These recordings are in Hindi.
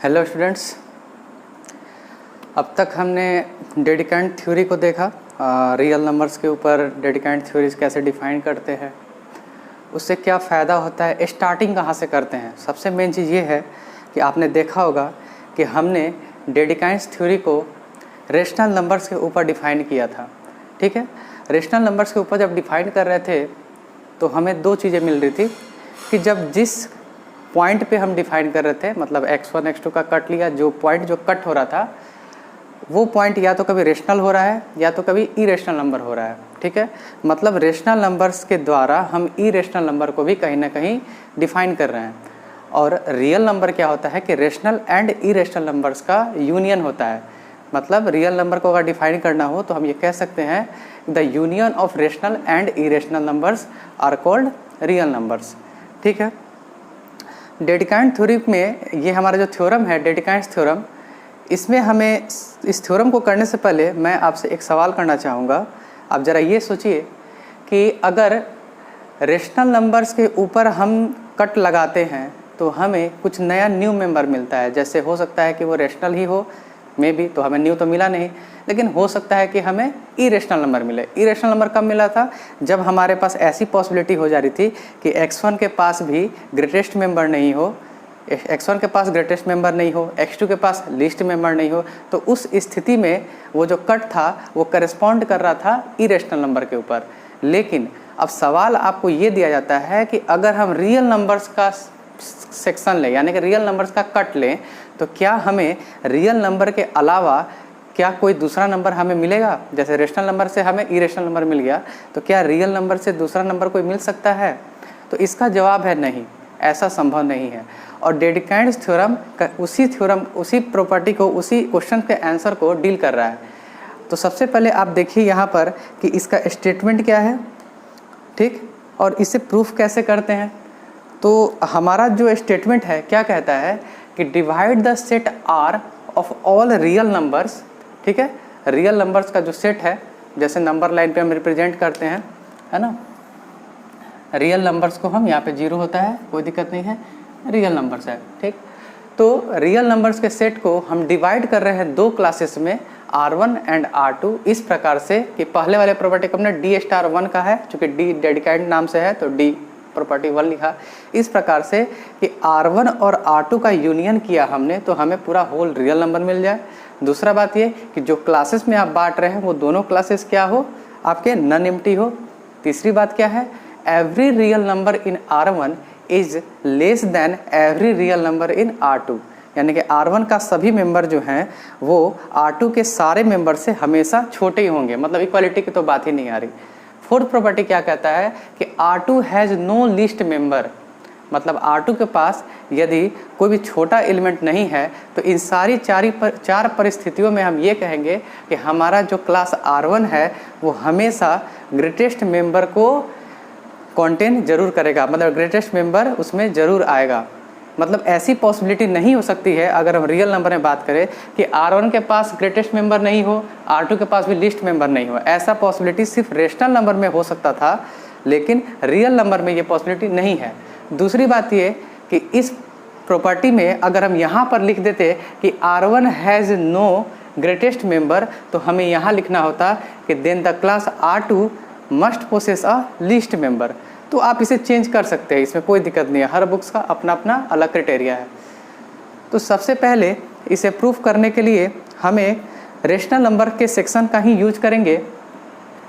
हेलो स्टूडेंट्स, अब तक हमने डेडिकेंट थ्योरी को देखा। रियल नंबर्स के ऊपर डेडिकेंट थ्योरीज कैसे डिफाइन करते हैं, उससे क्या फ़ायदा होता है, स्टार्टिंग कहाँ से करते हैं। सबसे मेन चीज़ ये है कि आपने देखा होगा कि हमने डेडिकेंट थ्योरी को रेशनल नंबर्स के ऊपर डिफ़ाइन किया था। ठीक है, रेशनल नंबर्स के ऊपर जब डिफ़ाइन कर रहे थे तो हमें दो चीज़ें मिल रही थी कि जब जिस पॉइंट पे हम डिफ़ाइन कर रहे थे, मतलब x1 x2 का कट लिया, जो पॉइंट जो कट हो रहा था वो पॉइंट या तो कभी रेशनल हो रहा है या तो कभी इरेशनल नंबर हो रहा है। ठीक है, मतलब रेशनल नंबर्स के द्वारा हम इरेशनल नंबर को भी कहीं ना कहीं डिफाइन कर रहे हैं। और रियल नंबर क्या होता है कि रेशनल एंड इरेशनल नंबर्स का यूनियन होता है। मतलब रियल नंबर को अगर डिफाइन करना हो तो हम ये कह सकते हैं the union of rational and irrational numbers are called real numbers. ठीक है, डेडिकेंट थ्योरी में ये हमारा जो थ्योरम है डेडिकेंट थ्योरम, इसमें हमें इस थ्योरम को करने से पहले मैं आपसे एक सवाल करना चाहूँगा। आप ज़रा ये सोचिए कि अगर रेशनल नंबर्स के ऊपर हम कट लगाते हैं तो हमें कुछ नया न्यू मेंबर मिलता है। जैसे हो सकता है कि वो रेशनल ही हो, मे बी, तो हमें न्यू तो मिला नहीं, लेकिन हो सकता है कि हमें इरेशनल नंबर मिले। इरेशनल नंबर कब मिला था? जब हमारे पास ऐसी पॉसिबिलिटी हो जा रही थी कि x1 के पास भी ग्रेटेस्ट मेंबर नहीं हो, x1 के पास ग्रेटेस्ट मेंबर नहीं हो, x2 के पास लीस्ट मेंबर नहीं हो, तो उस स्थिति में वो जो कट था वो करस्पॉन्ड कर रहा था इरेशनल नंबर के ऊपर। लेकिन अब सवाल आपको ये दिया जाता है कि अगर हम रियल नंबर्स का सेक्शन लें, यानी कि रियल नंबर्स का कट लें, तो क्या हमें रियल नंबर के अलावा क्या कोई दूसरा नंबर हमें मिलेगा? जैसे रेशनल नंबर से हमें इरेशनल नंबर मिल गया, तो क्या रियल नंबर से दूसरा नंबर कोई मिल सकता है? तो इसका जवाब है नहीं, ऐसा संभव नहीं है। और डेडिकेंट थ्योरम उसी प्रॉपर्टी को, उसी क्वेश्चन के आंसर को डील कर रहा है। तो सबसे पहले आप देखिए यहाँ पर कि इसका स्टेटमेंट क्या है, ठीक, और इसे प्रूफ कैसे करते हैं। तो हमारा जो स्टेटमेंट है क्या कहता है कि divide the set R of all real numbers. ठीक है, रियल नंबर्स का जो सेट है, जैसे नंबर लाइन पे हम रिप्रेजेंट करते हैं, है ना, रियल नंबर्स को हम यहाँ पे 0 होता है, कोई दिक्कत नहीं है, रियल नंबर्स है। ठीक, तो रियल नंबर्स के सेट को हम डिवाइड कर रहे हैं दो क्लासेस में, R1 एंड R2, इस प्रकार से कि पहले वाले प्रॉपर्टी को हमने D स्टार 1 का है, चूँकि D डेडिकेंट नाम से है तो D प्रॉपर्टी 1 लिखा। इस प्रकार से कि R1 और R2 का यूनियन किया हमने तो हमें पूरा होल रियल नंबर मिल जाए। दूसरा बात ये कि जो क्लासेस में आप बांट रहे हैं वो दोनों क्लासेस क्या हो, आपके नॉन एम्प्टी हो। तीसरी बात क्या है, every real number in R1 is less then every real number in R2, यानी कि R1 का सभी मेंबर जो हैं वो R2 के सारे मेंबर से हमेशा छोटे ही होंगे, मतलब इक्वालिटी की तो बात ही नहीं आ रही। फोर्थ प्रॉपर्टी क्या कहता है कि R2 has no least member, मतलब R2 के पास यदि कोई भी छोटा एलिमेंट नहीं है तो इन सारी चार परिस्थितियों में हम ये कहेंगे कि हमारा जो क्लास R1 है वो हमेशा ग्रेटेस्ट मेंबर को कंटेन जरूर करेगा, मतलब ग्रेटेस्ट मेंबर उसमें ज़रूर आएगा। मतलब ऐसी पॉसिबिलिटी नहीं हो सकती है अगर हम रियल नंबर में बात करें कि R1 के पास ग्रेटेस्ट मेंबर नहीं हो, R2 के पास भी लीस्ट मेंबर नहीं हो। ऐसा पॉसिबिलिटी सिर्फ रेशनल नंबर में हो सकता था, लेकिन रियल नंबर में ये पॉसिबिलिटी नहीं है। दूसरी बात ये कि इस प्रॉपर्टी में अगर हम यहाँ पर लिख देते कि R1 has no greatest member, तो हमें यहाँ लिखना होता कि then the class R2 must possess a least member. तो आप इसे चेंज कर सकते हैं, इसमें कोई दिक्कत नहीं है, हर बुक्स का अपना अपना अलग क्राइटेरिया है। तो सबसे पहले इसे प्रूफ करने के लिए हमें रेशनल नंबर के सेक्शन का ही यूज करेंगे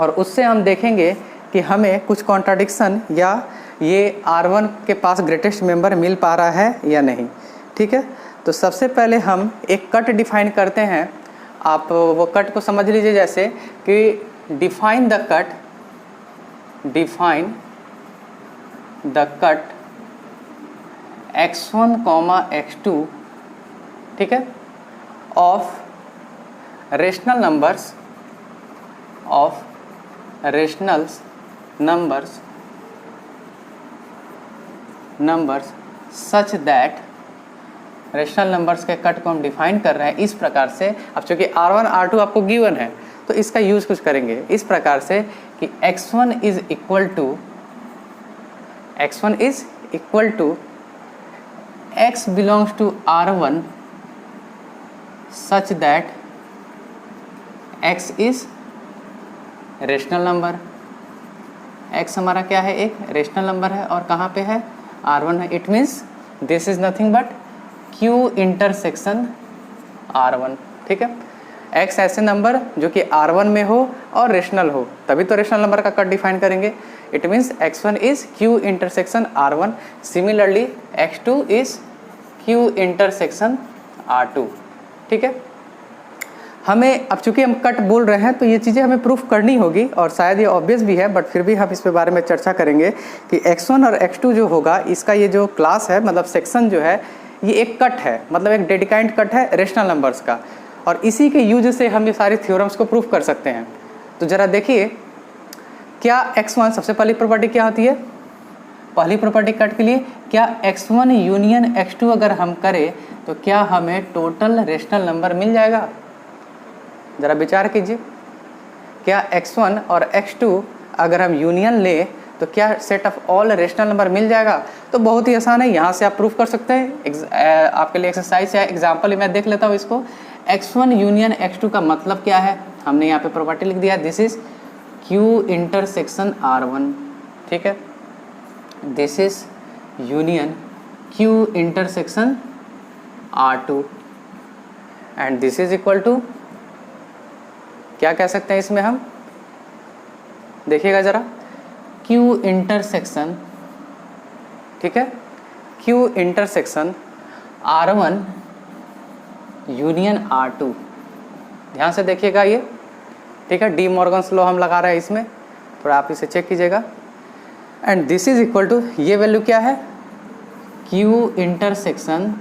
और उससे हम देखेंगे कि हमें कुछ कॉन्ट्राडिक्शन या ये R1 के पास ग्रेटेस्ट मेंबर मिल पा रहा है या नहीं। ठीक है, तो सबसे पहले हम एक कट डिफाइन करते हैं। आप वो कट को समझ लीजिए, जैसे कि define the cut x1, x2, ठीक है, of rational numbers such that, rational numbers के कट को हम डिफाइन कर रहे हैं इस प्रकार से। अब चूंकि R1 R2 आपको गिवन है तो इसका यूज कुछ करेंगे इस प्रकार से कि x1 is equal to x belongs to R1 such that x is rational number. x हमारा क्या है, एक रेशनल नंबर है और कहाँ पे है, R1 है। It means this is nothing but Q intersection R1। ठीक है, x ऐसे नंबर जो कि R1 में हो और रेशनल हो, तभी तो रेशनल नंबर का कट डिफाइन करेंगे। It means x1 is Q intersection R1, similarly x2 is Q intersection R2। ठीक है, हमें अब चूंकि हम कट बोल रहे हैं तो ये चीज़ें हमें प्रूफ करनी होगी और शायद ये ऑब्वियस भी है, बट फिर भी हम इस पे बारे में चर्चा करेंगे कि x1 और x2 जो होगा, इसका ये जो क्लास है, मतलब सेक्शन जो है, ये एक कट है, मतलब एक डेडिकाइंड कट है रेशनल नंबर्स का, और इसी के यूज से हम ये सारे थ्योरम्स को प्रूफ कर सकते हैं। तो ज़रा देखिए, क्या x1, सबसे पहली प्रॉपर्टी क्या होती है, पहली प्रॉपर्टी कट के लिए, क्या x1 यूनियन x2 अगर हम करें तो क्या हमें टोटल रेशनल नंबर मिल जाएगा। ज़रा विचार कीजिए, क्या x1 और x2 अगर हम यूनियन लें तो क्या set of all rational number मिल जाएगा। तो बहुत ही आसान है, यहाँ से आप प्रूफ कर सकते हैं। आपके लिए एक्सरसाइज है, एग्जाम्पल मैं देख लेता हूँ इसको। x1 यूनियन x2 का मतलब क्या है, हमने यहाँ पे प्रॉपर्टी लिख दिया, this is Q intersection R1। ठीक है, this is union Q intersection R2 and this is equal to, क्या कह सकते हैं इसमें हम, देखिएगा ज़रा, Q इंटरसेक्शन, ठीक है, Q intersection R1 union R2। ध्यान से देखिएगा ये, ठीक है, डी मॉर्गन्स लॉ हम लगा रहे हैं इसमें, थोड़ा आप इसे चेक कीजिएगा। And this is equal to, ये वैल्यू क्या है, Q इंटरसेक्शन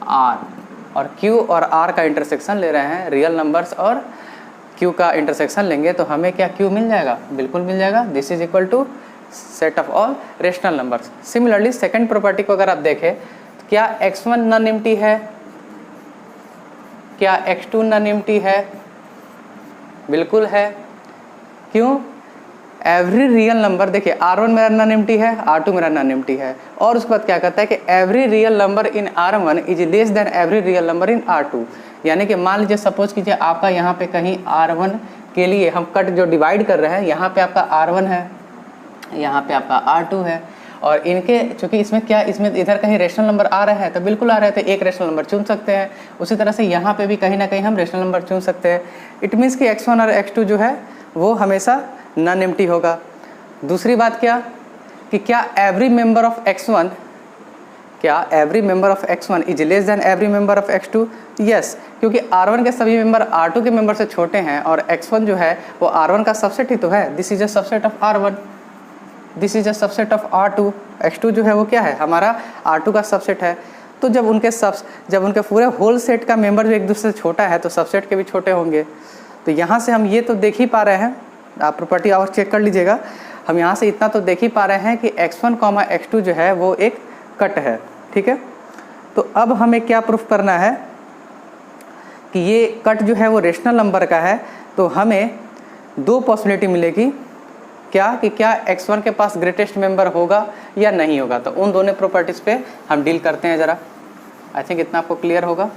R, और Q और R का इंटरसेक्शन ले रहे हैं, रियल नंबर्स और Q का इंटरसेक्शन लेंगे तो हमें क्या Q मिल जाएगा, बिल्कुल मिल जाएगा। This is equal to set of all rational numbers. Similarly second property को अगर आप देखें, क्या x1 नॉन एम्प्टी है, क्या x2 नॉन एम्प्टी है, बिल्कुल है। क्यों, एवरी रियल नंबर, देखिए R1 मेरा नॉन एम्प्टी है, R2 मेरा नॉन एम्प्टी है, और उसके बाद क्या कहता है कि every real number in R1 is less then every real number in R2। यानी कि मान लीजिए, सपोज कीजिए आपका यहाँ पे कहीं R1 के लिए हम कट जो डिवाइड कर रहे हैं, यहाँ पे आपका R1 है, यहाँ पे आपका R2 है, और इनके चूंकि इसमें क्या, इसमें इधर कहीं रेशनल नंबर आ रहा है तो बिल्कुल आ रहे हैं, तो एक रेशनल नंबर चुन सकते हैं। उसी तरह से यहाँ पे भी कहीं ना कहीं हम रेशनल नंबर चुन सकते हैं। इट मीन्स कि x1 और x2 जो है वो हमेशा नॉन एम्प्टी होगा। दूसरी बात क्या, कि क्या एवरी मेंबर ऑफ x1, क्या every member of x1 is less then every member of x2। Yes, क्योंकि R1 के सभी मेंबर R2 के मेंबर से छोटे हैं और x1 जो है वो R1 का सबसेट ही तो है। This is a subset of R1, this is a subset of R2। x2 जो है वो क्या है, हमारा R2 का सबसेट है। तो जब उनके पूरे होल सेट का मेंबर जो एक दूसरे से छोटा है तो सबसेट के भी छोटे होंगे। तो यहाँ से हम ये तो देख ही पा रहे हैं, आप प्रॉपर्टी और चेक कर लीजिएगा, हम यहाँ से इतना तो देख ही पा रहे हैं कि x1, x2 जो है वो एक कट है। ठीक है, तो अब हमें क्या प्रूफ करना है कि ये कट जो है वो रेशनल नंबर का है। तो हमें दो पॉसिबिलिटी मिलेगी, क्या कि क्या x1 के पास ग्रेटेस्ट मेंबर होगा या नहीं होगा। तो उन दोनों प्रॉपर्टीज़ पे हम डील करते हैं ज़रा। आई थिंक इतना आपको क्लियर होगा।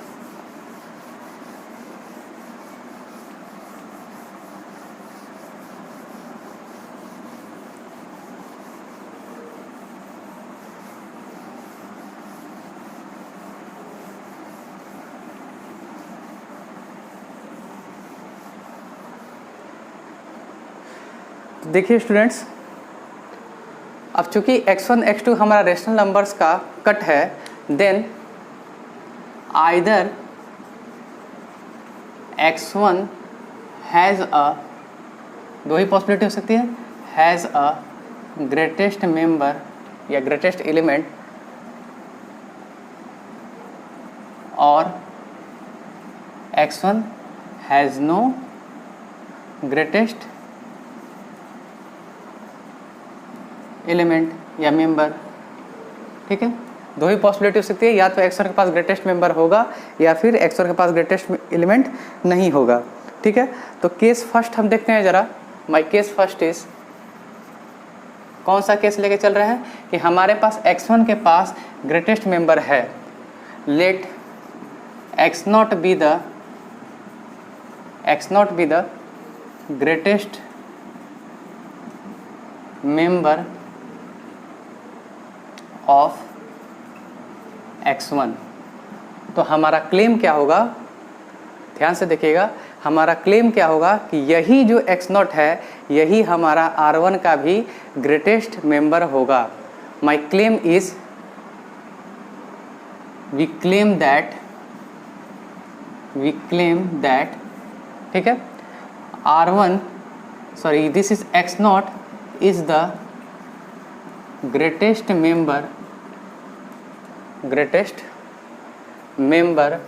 देखिए स्टूडेंट्स, अब चूंकि x1 x2 हमारा रेशनल नंबर्स का कट है, then either x1 has a, दो ही पॉसिबिलिटी हो सकती है, हैज़ अ ग्रेटेस्ट मेंबर या ग्रेटेस्ट एलिमेंट, और x1 has no greatest element या मेंबर। ठीक है, दो ही पॉसिबिलिटी हो सकती है, या तो x1 के पास ग्रेटेस्ट मेंबर होगा या फिर x1 के पास ग्रेटेस्ट एलिमेंट नहीं होगा। ठीक है, तो केस फर्स्ट हम देखते हैं ज़रा। माय केस फर्स्ट इज, कौन सा केस लेके चल रहे हैं कि हमारे पास x1 के पास ग्रेटेस्ट मेंबर है। Let x nought be the greatest member of x1। तो हमारा क्लेम क्या होगा, ध्यान से देखिएगा, हमारा क्लेम क्या होगा कि यही जो x0 है यही हमारा R1 का भी ग्रेटेस्ट मेंबर होगा। My claim is, we claim that, ठीक है, R1, sorry this is x0 is the greatest member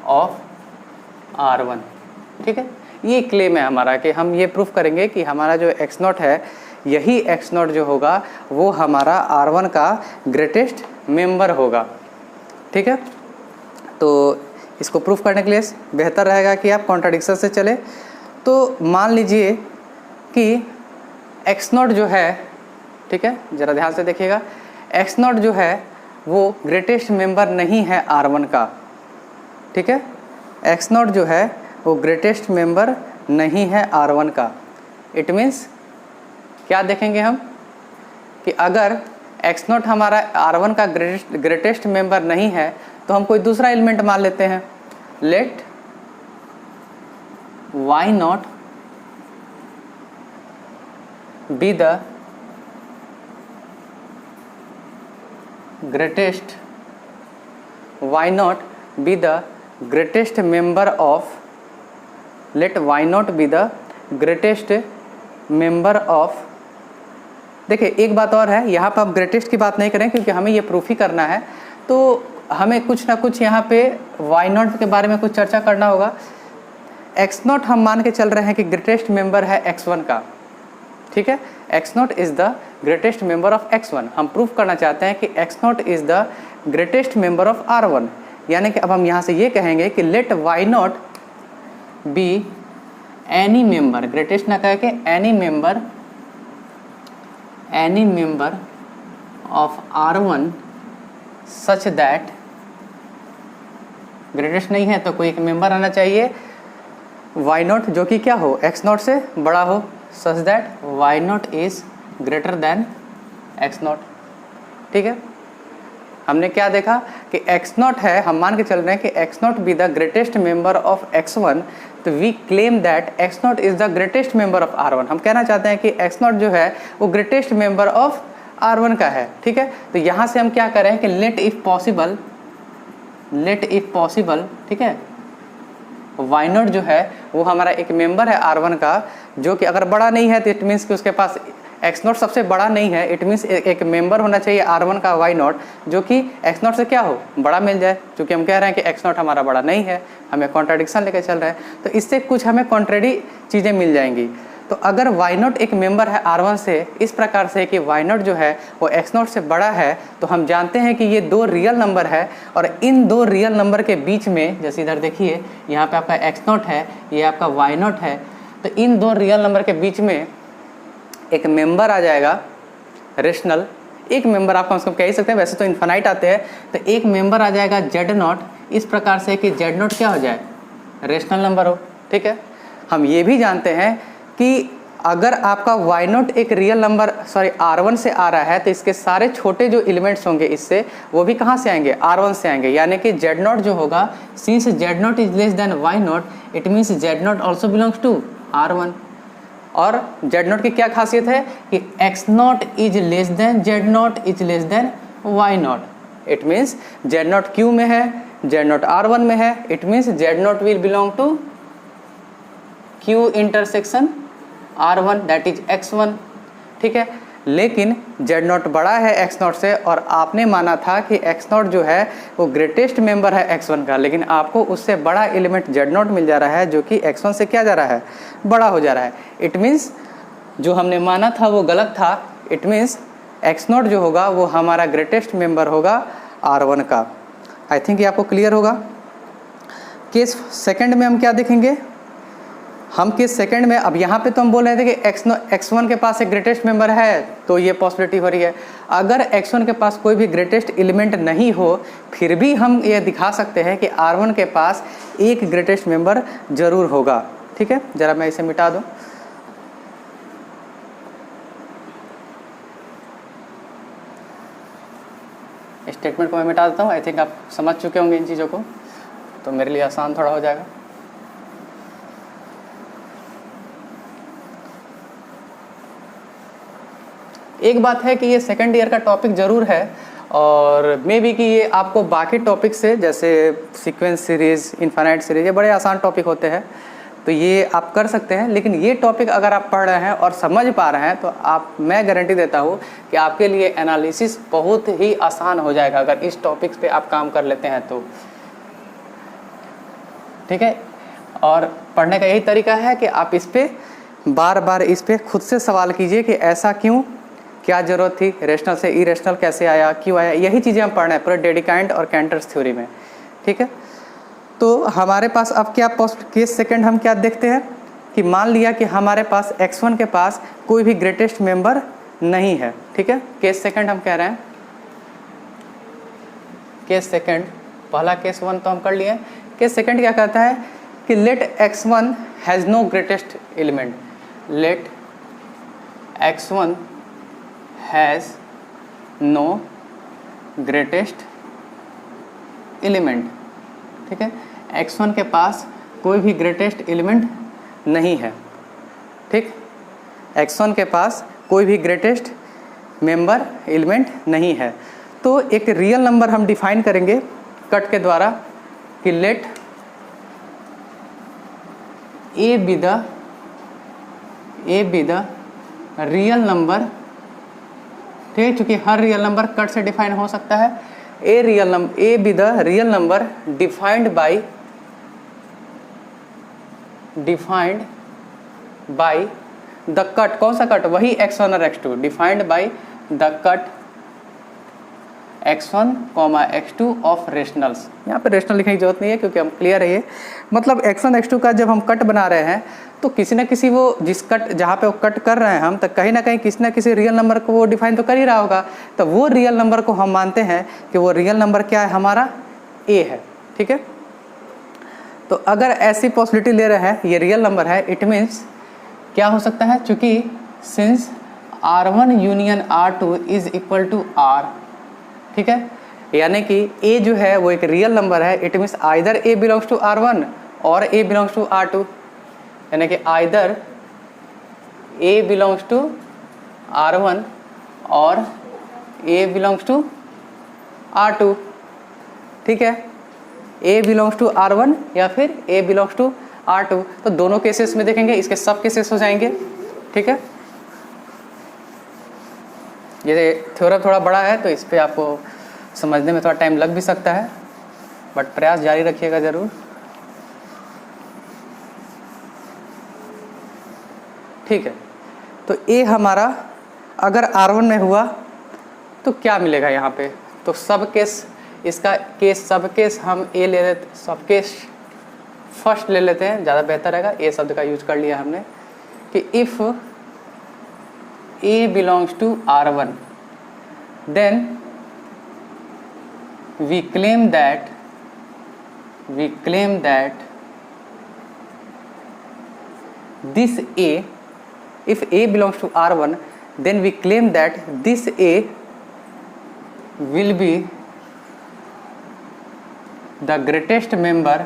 of R1, ठीक है। ये क्लेम है हमारा कि हम ये प्रूफ करेंगे कि हमारा जो x0 है यही x0 जो होगा वो हमारा R1 का ग्रेटेस्ट मेंबर होगा, ठीक है। तो इसको प्रूफ करने के लिए बेहतर रहेगा कि आप कॉन्ट्राडिक्शन से चले। तो मान लीजिए कि x0 जो है, ठीक है, ज़रा ध्यान से देखिएगा, x0 जो है वो ग्रेटेस्ट मेंबर नहीं है R1 का, ठीक है। x0 जो है वो ग्रेटेस्ट मेंबर नहीं है R1 का। इट मीन्स क्या देखेंगे हम कि अगर x0 हमारा R1 का ग्रेटेस्ट मेंबर नहीं है तो हम कोई दूसरा एलिमेंट मान लेते हैं। Let y0 be the greatest, y0 be the greatest member of, let y0 be the greatest member of. देखिए एक बात और है, यहाँ पर आप ग्रेटेस्ट की बात नहीं करें क्योंकि हमें ये प्रूफ ही करना है, तो हमें कुछ ना कुछ यहाँ पे y0 के बारे में कुछ चर्चा करना होगा। x0 हम मान के चल रहे हैं कि ग्रेटेस्ट मेंबर है x1 का, ठीक है। x0 is the greatest member of x1। हम प्रूफ करना चाहते हैं कि x0 is the greatest member of R1, यानी कि अब हम यहाँ से ये कहेंगे कि let y0 be any member, greatest ना कह के any member of R1 such that, greatest नहीं है तो कोई एक मेंबर आना चाहिए y0 जो कि क्या हो, x0 से बड़ा हो, such that y0 is greater then x0, ठीक है। हमने क्या देखा कि x0 है, हम मान के चल रहे हैं कि x0 be the greatest member of x1, तो we claim that x0 is the greatest member of R1। हम कहना चाहते हैं कि x0 जो है वो ग्रेटेस्ट मेंबर ऑफ R1 का है, ठीक है। तो यहाँ से हम क्या कर रहे हैं कि लेट इफ पॉसिबल, ठीक है, y0 जो है वो हमारा एक मेंबर है R1 का, जो कि अगर बड़ा नहीं है तो इट मीन्स कि उसके पास x0 सबसे बड़ा नहीं है, इट मीन्स एक मेंबर होना चाहिए R1 का y0 जो कि x0 से क्या हो, बड़ा मिल जाए। क्योंकि हम कह रहे हैं कि x0 हमारा बड़ा नहीं है, हमें कॉन्ट्राडिक्शन लेकर चल रहे हैं, तो इससे कुछ हमें कॉन्ट्रेडी चीज़ें मिल जाएंगी। तो अगर y0 एक मेंबर है R1 से इस प्रकार से कि y0 जो है वो x0 से बड़ा है, तो हम जानते हैं कि ये दो रियल नंबर है, और इन दो रियल नंबर के बीच में, जैसे इधर देखिए यहाँ पे आपका x0 है, ये आपका y0 है, तो इन दो रियल नंबर के बीच में एक मेंबर आ जाएगा रेशनल। एक मेंबर आप कम से कम कह ही सकते हैं, वैसे तो इन्फिनाइट आते हैं, तो एक मेंबर आ जाएगा z0 इस प्रकार से कि z0 क्या हो जाए, रेशनल नंबर हो, ठीक है। हम ये भी जानते हैं कि अगर आपका y0 एक रियल नंबर R1 से आ रहा है तो इसके सारे छोटे जो एलिमेंट्स होंगे इससे वो भी कहाँ से आएंगे, R1 से आएंगे, यानी कि z0 जो होगा, since z0 is less than y0 it means z0 also belongs to R1। और z0 की क्या खासियत है कि x0 is less than z0 is less than y0, it means z0 Q में है, z0 R1 में है, it means z0 will belong to Q intersection R1 that is x1, ठीक है। लेकिन z0 बड़ा है x0 से, और आपने माना था कि x0 जो है वो ग्रेटेस्ट मेंबर है x1 का, लेकिन आपको उससे बड़ा एलिमेंट z0 मिल जा रहा है जो कि x1 से क्या जा रहा है, बड़ा हो जा रहा है। इट मीन्स जो हमने माना था वो गलत था। इट मीन्स x0 जो होगा वो हमारा ग्रेटेस्ट मेंबर होगा R1 का। आई थिंक ये आपको क्लियर होगा। केस सेकंड में हम क्या देखेंगे, हम केस सेकंड में, अब यहाँ पे तो हम बोल रहे थे कि x1 के पास एक ग्रेटेस्ट मेंबर है तो ये पॉसिबिलिटी हो रही है। अगर x1 के पास कोई भी ग्रेटेस्ट एलिमेंट नहीं हो, फिर भी हम ये दिखा सकते हैं कि R1 के पास एक ग्रेटेस्ट मेंबर जरूर होगा। ठीक है, जरा मैं इसे मिटा दूं। स्टेटमेंट को मैं मिटा देता हूँ। आई थिंक आप समझ चुके होंगे इन चीज़ों को, तो मेरे लिए आसान थोड़ा हो जाएगा। एक बात है कि ये सेकंड ईयर का टॉपिक ज़रूर है, और मे बी कि ये आपको बाकी टॉपिक से, जैसे सीक्वेंस सीरीज़, इनफाइनाइट सीरीज़, ये बड़े आसान टॉपिक होते हैं, तो ये आप कर सकते हैं। लेकिन ये टॉपिक अगर आप पढ़ रहे हैं और समझ पा रहे हैं, तो मैं गारंटी देता हूँ कि आपके लिए एनालिसिस बहुत ही आसान हो जाएगा अगर इस टॉपिक पे आप काम कर लेते हैं तो। ठीक है, और पढ़ने का यही तरीका है कि आप इस पर बार बार इस पर खुद से सवाल कीजिए कि ऐसा क्यों, क्या ज़रूरत थी, रेशनल से इरेशनल कैसे आया, क्यों आया, यही चीज़ें हम पढ़ रहे हैं पूरे डेडिकाइंड और कैंटर्स थ्योरी में। ठीक है, तो हमारे पास अब क्या केस सेकंड हम क्या देखते हैं कि मान लिया कि हमारे पास x1 के पास कोई भी ग्रेटेस्ट मेंबर नहीं है। ठीक है, केस सेकंड हम कह रहे हैं, केस सेकंड, पहला केस वन तो हम कर लिए। केस सेकंड क्या कहता है कि let x1 has no greatest element, let x1 has no greatest element. ठीक है, x1 के पास कोई भी ग्रेटेस्ट एलिमेंट नहीं है। ठीक, x1 के पास कोई भी ग्रेटेस्ट मेंबर एलिमेंट नहीं है। तो एक रियल नंबर हम डिफाइन करेंगे कट के द्वारा कि let A B the real number. ठीक है, चूँकि हर रियल नंबर कट से डिफाइन हो सकता है। A B the real number defined by the cut. कौन सा कट? वही x1 और x2, defined by the cut x1, x2 of rationals. यहाँ पे रेशनल लिखने की जरूरत नहीं है क्योंकि हम क्लियर है ये। मतलब x1 x2 का जब हम कट बना रहे हैं तो किसी न किसी वो जिस कट जहाँ पे वो कट कर रहे हैं हम, तो कहीं ना कहीं किसी न किसी रियल नंबर को वो डिफाइन तो कर ही रहा होगा। तो वो रियल नंबर को हम मानते हैं कि वो रियल नंबर क्या है, हमारा a है। ठीक है, तो अगर ऐसी पॉसिबिलिटी ले रहे हैं ये रियल नंबर है, इट मीन्स क्या हो सकता है, चूँकि since R1 union R2 is equal to R। ठीक है, यानी कि a जो है वो एक रियल नंबर है। It means either a belongs to R1 और a बिलोंग्स टू R2, यानी कि either a belongs to R1 और a बिलोंग्स टू R2। ठीक है, a बिलोंग्स टू R1 या फिर a बिलोंग्स टू R2। तो दोनों केसेस में देखेंगे, इसके सब केसेस हो जाएंगे। ठीक है, ये थ्योरम थोड़ा बड़ा है तो इस पर आपको समझने में थोड़ा टाइम लग भी सकता है, बट प्रयास जारी रखिएगा ज़रूर। ठीक है, तो ए हमारा अगर R1 में हुआ तो क्या मिलेगा यहाँ पे? तो सब केस, इसका केस सब केस हम ए ले लेते, सब केस फर्स्ट ले लेते हैं, ज़्यादा बेहतर रहेगा। ए शब्द का यूज कर लिया हमने कि if A belongs to R1 then we claim that this A, if A belongs to R1 then we claim that this A will be the greatest member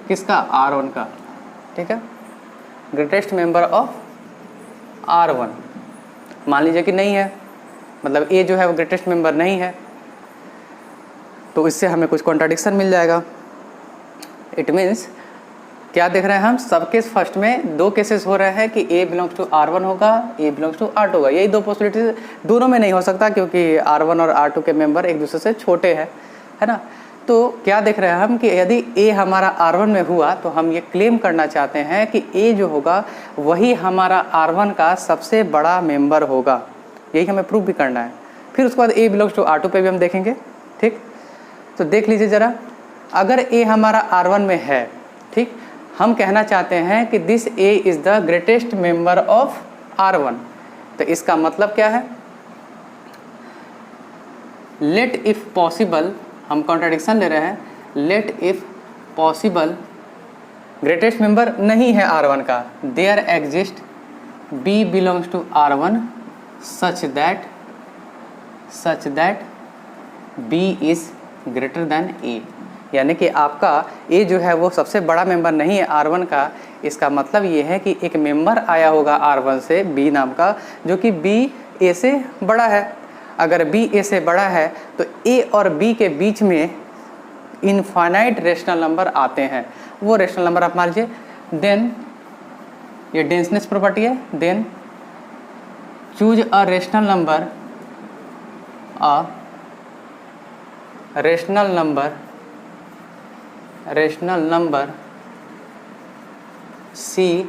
किसका? R1 का। ठीक है, ग्रेटेस्ट मेंबर ऑफ R1। मान लीजिए कि नहीं है, मतलब A जो है वो ग्रेटेस्ट मेंबर नहीं है, तो इससे हमें कुछ कॉन्ट्राडिक्शन मिल जाएगा। इट मीन्स क्या देख रहे हैं हम, सब केस फर्स्ट में दो केसेस हो रहे हैं कि A बिलोंग्स टू R1 होगा, A बिलोंग्स टू R2 होगा। यही दो पॉसिबिलिटीज, दोनों में नहीं हो सकता क्योंकि R1 और R2 के मेंबर एक दूसरे से छोटे हैं, है ना। तो क्या देख रहे हैं हम कि यदि A हमारा R1 में हुआ तो हम ये क्लेम करना चाहते हैं कि A जो होगा वही हमारा R1 का सबसे बड़ा मेंबर होगा। यही हमें प्रूव भी करना है। फिर उसके बाद A बिलोंग्स टू R2 पे भी हम देखेंगे। ठीक, तो देख लीजिए ज़रा, अगर A हमारा R1 में है, ठीक, हम कहना चाहते हैं कि this A is the greatest member of R1। तो इसका मतलब क्या है, लेट इफ पॉसिबल, हम कॉन्ट्राडिक्शन ले रहे हैं, let if possible greatest member नहीं है R1 का, there exist B belongs to R1 such that B is greater than A। यानी कि आपका A जो है वो सबसे बड़ा मेंबर नहीं है R1 का। इसका मतलब ये है कि एक मेंबर आया होगा R1 से B नाम का, जो कि B A से बड़ा है। अगर B A से बड़ा है तो A और B के बीच में इनफाइनाइट रेशनल नंबर आते हैं। वो रेशनल नंबर आप मान लीजिए, देन ये डेंसनेस प्रॉपर्टी है, then choose a rational number C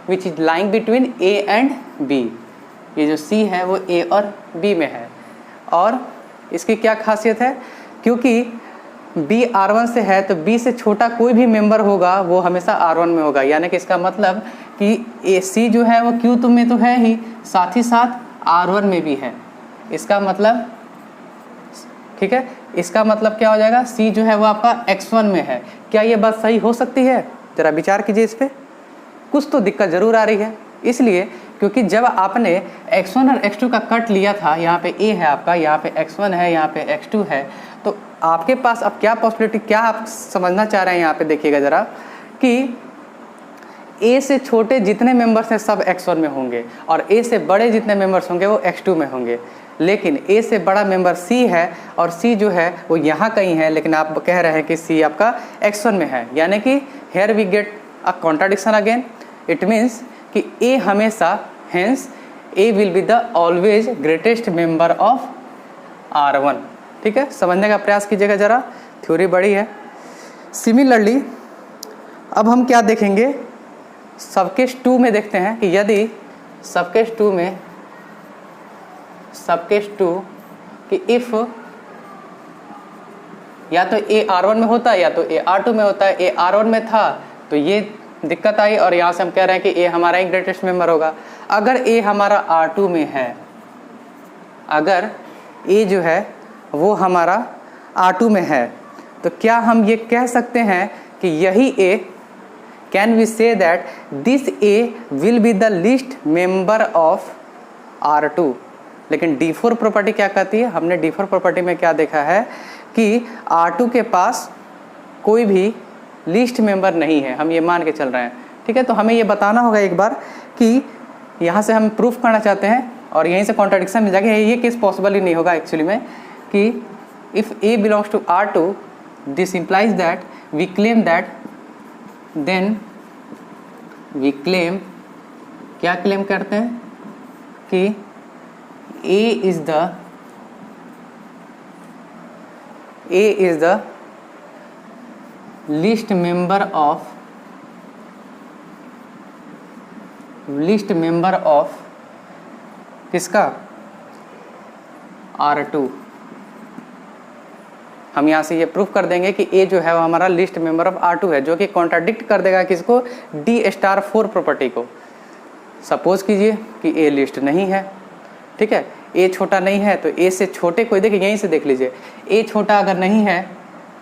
which is lying between A and B। ये जो C है वो A और B में है। और इसकी क्या खासियत है, क्योंकि B R1 से है तो B से छोटा कोई भी मेंबर होगा वो हमेशा R1 में होगा। यानी कि इसका मतलब कि C जो है वो Q में तो है ही, साथ ही साथ R1 में भी है। इसका मतलब, ठीक है, इसका मतलब क्या हो जाएगा, C जो है वो आपका X1 में है। क्या ये बात सही हो सकती है? ज़रा विचार कीजिए इस पर। कुछ तो दिक्कत ज़रूर आ रही है। इसलिए क्योंकि जब आपने X1 और X2 का कट लिया था, यहाँ पे A है आपका, यहाँ पे X1 है, यहाँ पे X2 है, तो आपके पास अब क्या पॉसिबिलिटी, क्या आप समझना चाह रहे हैं यहाँ पे देखिएगा ज़रा, कि A से छोटे जितने मेंबर्स हैं सब X1 में होंगे और A से बड़े जितने मेंबर्स होंगे वो X2 में होंगे। लेकिन A से बड़ा मेंबर C है और C जो है वो यहाँ कहीं है, लेकिन आप कह रहे हैं कि C आपका X1 में है। यानी कि here we get a contradiction again. It means कि A हमेशा, hence A will be the always greatest member of R1। ठीक है, समझने का प्रयास कीजिएगा ज़रा, थ्योरी बड़ी है। सिमिलरली अब हम क्या देखेंगे, सबकेस 2 में देखते हैं कि यदि सबकेस 2 कि इफ़ या तो A R1 में होता है या तो A R2 में होता है। A R1 में था तो ये दिक्कत आई और यहाँ से हम कह रहे हैं कि A हमारा ही ग्रेटेस्ट मेंबर होगा। अगर A हमारा R2 में है, अगर A जो है वो हमारा R2 में है, तो क्या हम ये कह सकते हैं कि यही A, can we say that this A will be the least member of R2। लेकिन D4 प्रॉपर्टी क्या कहती है, हमने D4 प्रॉपर्टी में क्या देखा है कि R2 के पास कोई भी लीस्ट मेंबर नहीं है, हम ये मान के चल रहे हैं। ठीक है, तो हमें ये बताना होगा एक बार कि यहाँ से हम प्रूफ करना चाहते हैं और यहीं से कॉन्ट्राडिक्शन मिल जाएगा। ये केस पॉसिबल ही नहीं होगा एक्चुअली में, कि if A belongs to R2 this implies that we claim that, then we claim, क्या क्लेम करते हैं कि A is the least member of किसका, R2। हम यहाँ से ये प्रूफ कर देंगे कि A जो है वो हमारा लिस्ट मेंबर ऑफ R2 है, जो कि कॉन्ट्राडिक्ट कर देगा किसको, D*4 प्रॉपर्टी को। सपोज कीजिए कि A लिस्ट नहीं है, ठीक है, A छोटा नहीं है तो A से छोटे कोई, देखिए यहीं से देख लीजिए, A छोटा अगर नहीं है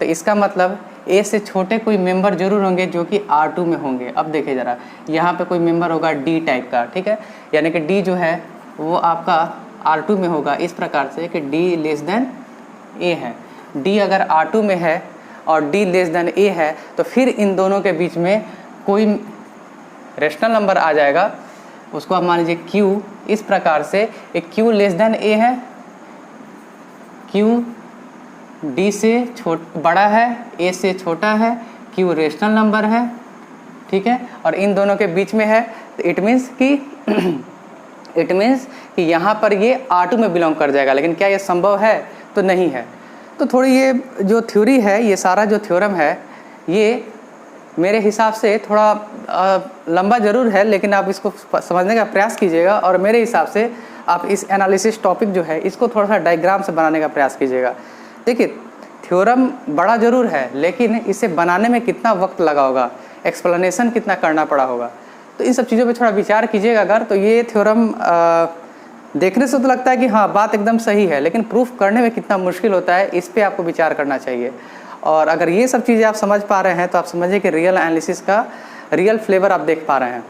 तो इसका मतलब A से छोटे कोई मेंबर जरूर होंगे जो कि R2 में होंगे। अब देखिए ज़रा, यहाँ पे कोई मेंबर होगा D टाइप का, ठीक है, यानी कि D जो है वो आपका R2 में होगा इस प्रकार से कि D लेस देन A है। D अगर R2 में है और D लेस देन A है तो फिर इन दोनों के बीच में कोई रेशनल नंबर आ जाएगा, उसको आप मान लीजिए Q। इस प्रकार से एक Q लेस देन A है, Q D से बड़ा है, A से छोटा है, Q रेशनल नंबर है, ठीक है, और इन दोनों के बीच में है। तो इट मीन्स कि यहाँ पर ये R2 में बिलोंग कर जाएगा। लेकिन क्या ये संभव है? तो नहीं है। तो थोड़ी ये जो थ्योरी है, ये सारा जो थ्योरम है, ये मेरे हिसाब से थोड़ा लंबा ज़रूर है, लेकिन आप इसको समझने का प्रयास कीजिएगा और मेरे हिसाब से आप इस एनालिसिस टॉपिक जो है इसको थोड़ा सा डायग्राम से बनाने का प्रयास कीजिएगा। देखिए, थ्योरम बड़ा ज़रूर है, लेकिन इसे बनाने में कितना वक्त लगा होगा, एक्सप्लेनेशन कितना करना पड़ा होगा। तो तो इन सब चीज़ों पे थोड़ा विचार कीजिएगा। अगर तो ये थ्योरम देखने से तो लगता है कि हाँ बात एकदम सही है, लेकिन प्रूफ करने में कितना मुश्किल होता है इस पर आपको विचार करना चाहिए। और अगर ये सब चीज़ें आप समझ पा रहे हैं तो आप समझिए कि रियल एनालिसिस का रियल फ्लेवर आप देख पा रहे हैं।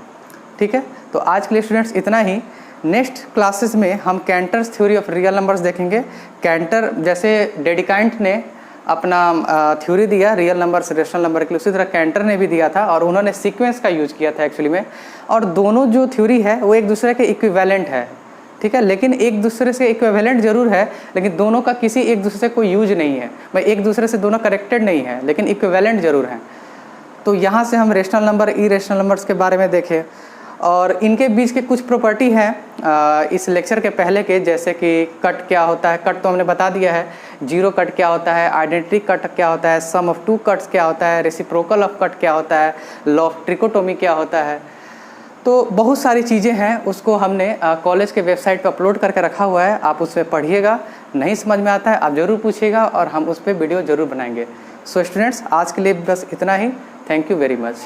ठीक है, तो आज के लिए स्टूडेंट्स इतना ही। नेक्स्ट क्लासेस में हम कैंटर्स थ्योरी ऑफ रियल नंबर्स देखेंगे। कैंटर जैसे डेडिकाइंट ने अपना थ्योरी दिया रियल नंबर से रेशनल नंबर के लिए, उसी तरह कैंटर ने भी दिया था और उन्होंने सीक्वेंस का यूज किया था एक्चुअली में। और दोनों जो थ्योरी है वो एक दूसरे के इक्विवेलेंट है। ठीक है, लेकिन एक दूसरे से इक्विवेलेंट जरूर है, लेकिन दोनों का किसी एक दूसरे से कोई यूज नहीं है। भाई एक दूसरे से दोनों करेक्टेड नहीं है, लेकिन इक्विवेलेंट जरूर हैं। तो यहाँ से हम रेशनल नंबर, इरेशनल नंबर्स के बारे में देखें और इनके बीच के कुछ प्रॉपर्टी हैं इस लेक्चर के पहले के, जैसे कि कट क्या होता है। कट तो हमने बता दिया है। जीरो कट क्या होता है, आइडेंटिटी कट क्या होता है, सम ऑफ टू कट्स क्या होता है, रेसिप्रोकल ऑफ कट क्या होता है, लॉ ऑफ ट्रिकोटोमी क्या होता है। तो बहुत सारी चीज़ें हैं, उसको हमने कॉलेज के वेबसाइट पर अपलोड करके रखा हुआ है। आप उस पर पढ़िएगा, नहीं समझ में आता है आप ज़रूर पूछिएगा और हम उस पर वीडियो ज़रूर बनाएंगे। सो स्टूडेंट्स, आज के लिए बस इतना ही। Thank you very much.